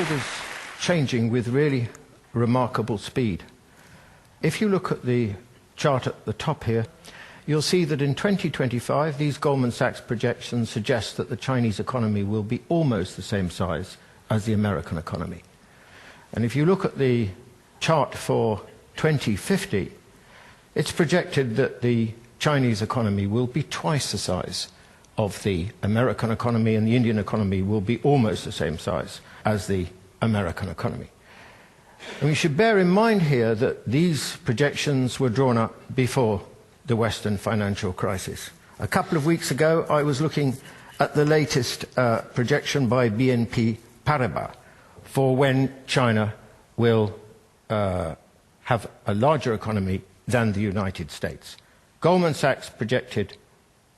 world is changing with really remarkable speed. If you look at the chart at the top here, you'll see that in 2025, these Goldman Sachs projections suggest that the Chinese economy will be almost the same size as the American economy. And if you look at the chart for 2050, it's projected that the Chinese economy will be twice the size of the American economy, and the Indian economy will be almost the same size as the American economy. And we should bear in mind here that these projections were drawn up before the Western financial crisis. A couple of weeks ago, I was looking at the latest projection by BNP Paribas for when China will have a larger economy than the United States. Goldman Sachs projected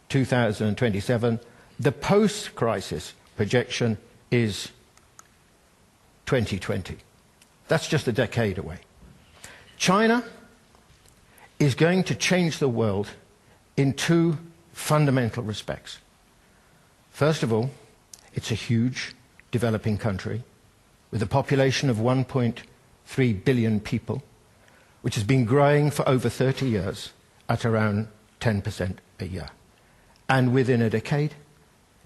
2027. The post-crisis projection is 2020. That's just a decade away. China is going to change the world in two fundamental respects. First of all, it's a huge developing country with a population of 1.3 billion people, which has been growing for over 30 years at around 10% a year. And within a decade,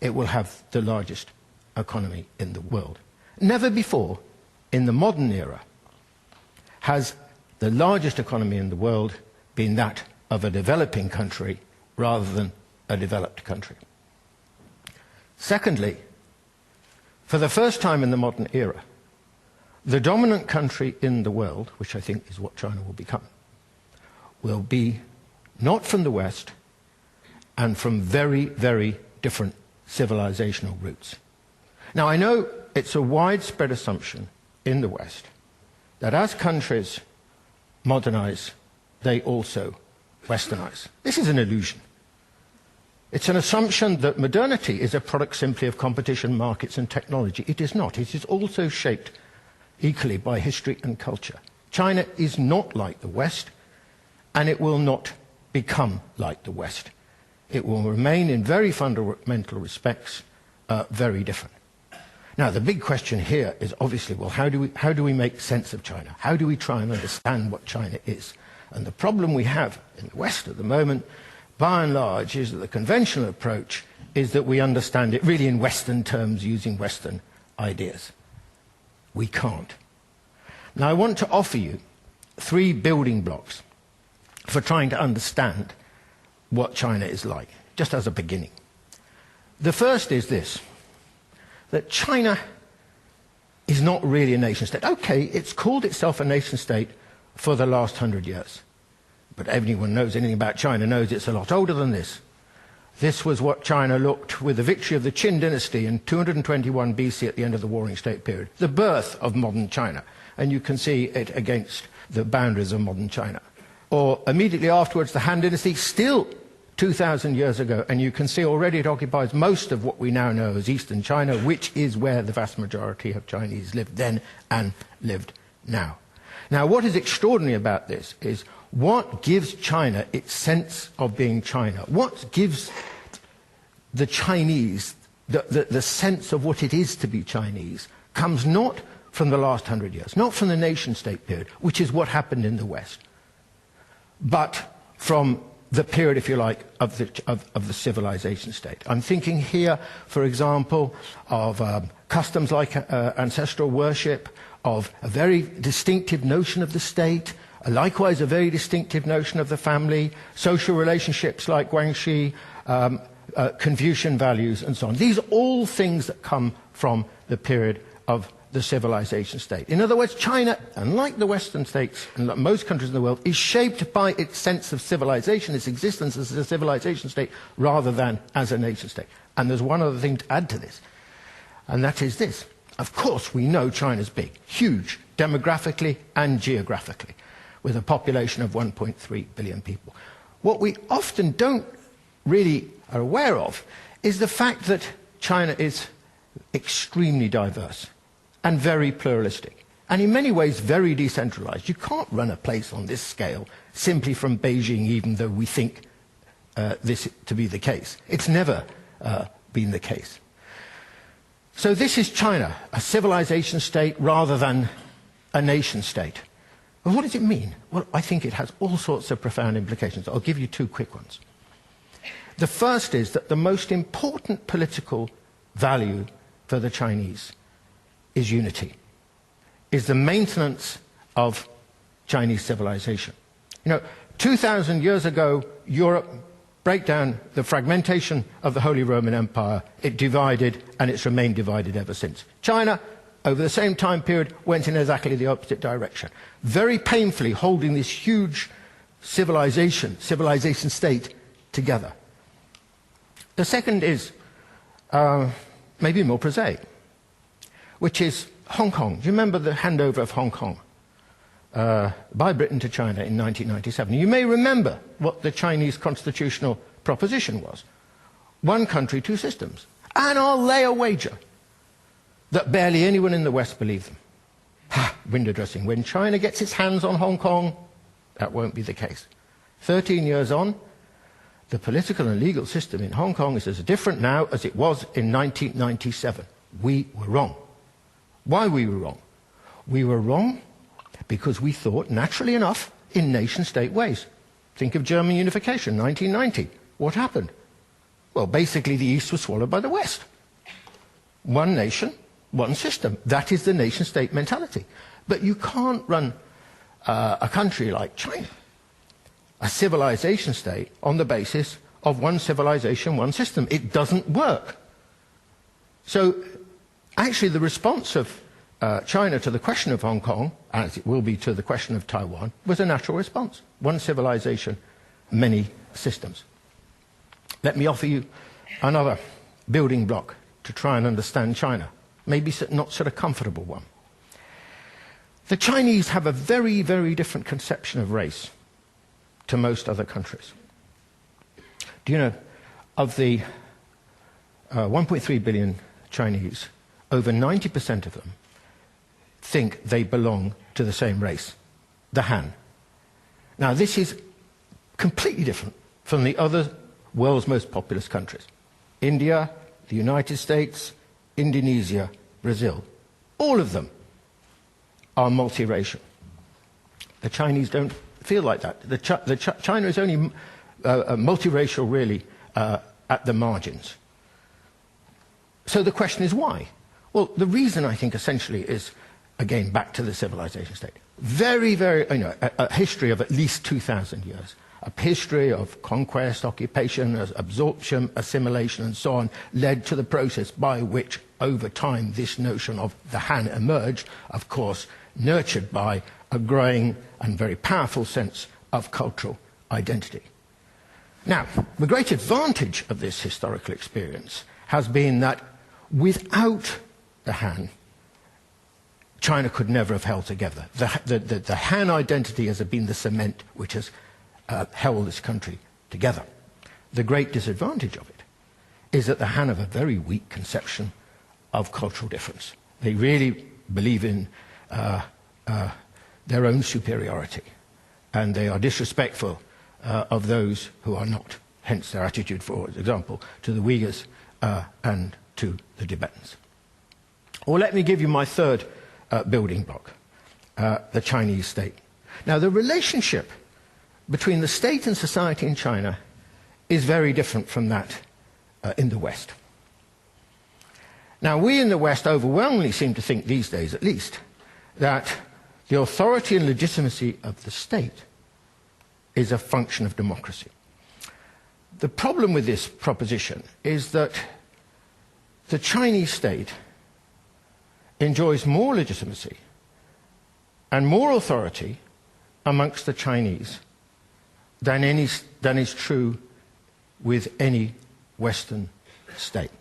it will have the largest economy in the world. Never before, in the modern era, has the largest economy in the world been that of a developing country rather than a developed country. Secondly, for the first time in the modern era, the dominant country in the world, which I think is what China will become, will be not from the West and from very, very different civilizational roots. Now, I know it's a widespread assumption in the West that as countries modernize, they also westernize. This is an illusion. It's an assumption that modernity is a product simply of competition, markets, and technology. It is not. It is also shaped equally by history and culture. China is not like the West, and it will not become like the West. It will remain in very fundamental respects very different. Now, the big question here is obviously, well, how do we make sense of China? How do we try and understand what China is? And the problem we have in the West at the moment, by and large, is that the conventional approach is that we understand it really in Western terms using Western ideas. We can't. Now, I want to offer you 3 building blocks for trying to understand what China is like, just as a beginning. The first is this, that China is not really a nation state. Okay, it's called itself a nation state for the last 100 years. But anyone knows anything about China knows it's a lot older than this. This was what China looked with the victory of the Qin dynasty in 221 BC at the end of the Warring State period, the birth of modern China. And you can see it against the boundaries of modern China. Or immediately afterwards, the Han dynasty, still 2,000 years ago, and you can see already it occupies most of what we now know as Eastern China, which is where the vast majority of Chinese lived then and lived now. Now, what is extraordinary about this is what gives China its sense of being China? What gives the Chinese the sense of what it is to be Chinese comes not from the last 100 years, not from the nation-state period, which is what happened in the West, but from the period, if you like, of the civilization state. I'm thinking here, for example, of customs like ancestral worship, of a very distinctive notion of the state, likewise a very distinctive notion of the family, social relationships like guanxi, Confucian values, and so on. These are all things that come from the period of the civilization state. In other words, China, unlike the Western states and like most countries in the world, is shaped by its sense of civilization, its existence as a civilization state, rather than as a nation state. And there's one other thing to add to this, and that is this. Of course, we know China's big, huge, demographically and geographically, with a population of 1.3 billion people. What we often don't really are aware of is the fact that China is extremely diverse and very pluralistic, and in many ways very decentralized. You can't run a place on this scale simply from Beijing, even though we think this to be the case. It's never been the case. So this is China, a civilization state rather than a nation state. Well, what does it mean? Well, I think it has all sorts of profound implications. I'll give you two quick ones. The first is that the most important political value for the Chinese is unity, is the maintenance of Chinese civilization. 2,000 years ago, Europe broke down the fragmentation of the Holy Roman Empire. It divided, and it's remained divided ever since. China, over the same time period, went in exactly the opposite direction, very painfully holding this huge civilization state together. The second is maybe more prosaic, which is Hong Kong. Do you remember the handover of Hong Kong by Britain to China in 1997? You may remember what the Chinese constitutional proposition was. One country, two systems. And I'll lay a wager that barely anyone in the West believed them. Window dressing. When China gets its hands on Hong Kong, that won't be the case. 13 years on, the political and legal system in Hong Kong is as different now as it was in 1997. We were wrong. Why we were wrong? We were wrong because we thought, naturally enough, in nation-state ways. Think of German unification, 1990. What happened? Well, basically the East was swallowed by the West. One nation, one system. That is the nation-state mentality. But you can't run a country like China, a civilization state, on the basis of one civilization, one system. It doesn't work. So actually the response of China to the question of Hong Kong, as it will be to the question of Taiwan, was a natural response. One civilization, many systems. Let me offer you another building block to try and understand China. Maybe not sort of comfortable one. The Chinese have a very, very different conception of race to most other countries. Do you know, of the 1.3 billion Chinese, over 90% of them think they belong to the same race, the Han. Now, this is completely different from the other world's most populous countries. India, the United States, Indonesia, Brazil. All of them are multiracial. The Chinese don't feel like that. China is only multiracial, really, at the margins. So the question is why? Well, the reason, I think, essentially is, again, back to the civilization state. Very, very, a history of at least 2,000 years. A history of conquest, occupation, absorption, assimilation, and so on, led to the process by which, over time, this notion of the Han emerged, of course, nurtured by a growing and very powerful sense of cultural identity. Now, the great advantage of this historical experience has been that without the Han, China could never have held together. The Han identity has been the cement which has held this country together. The great disadvantage of it is that the Han have a very weak conception of cultural difference. They really believe in their own superiority, and they are disrespectful of those who are not. Hence their attitude, for example, to the Uyghurs and to the Tibetans. Or let me give you my third building block, the Chinese state. Now, the relationship between the state and society in China is very different from that in the West. Now, we in the West overwhelmingly seem to think these days, at least, that the authority and legitimacy of the state is a function of democracy. The problem with this proposition is that the Chinese state enjoys more legitimacy and more authority amongst the Chinese than is true with any Western state.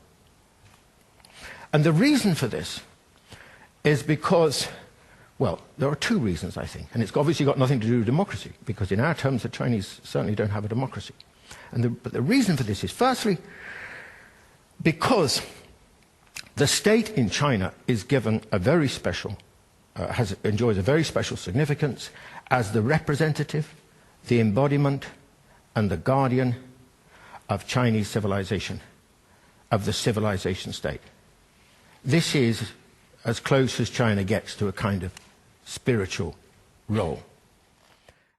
And the reason for this is because, well, there are two reasons, I think. And it's obviously got nothing to do with democracy, because in our terms, the Chinese certainly don't have a democracy. But the reason for this is, firstly, because the state in China is given a very special, enjoys a very special significance as the representative, the embodiment, and the guardian of Chinese civilization, of the civilization state. this is as close as China gets to a kind of spiritual role.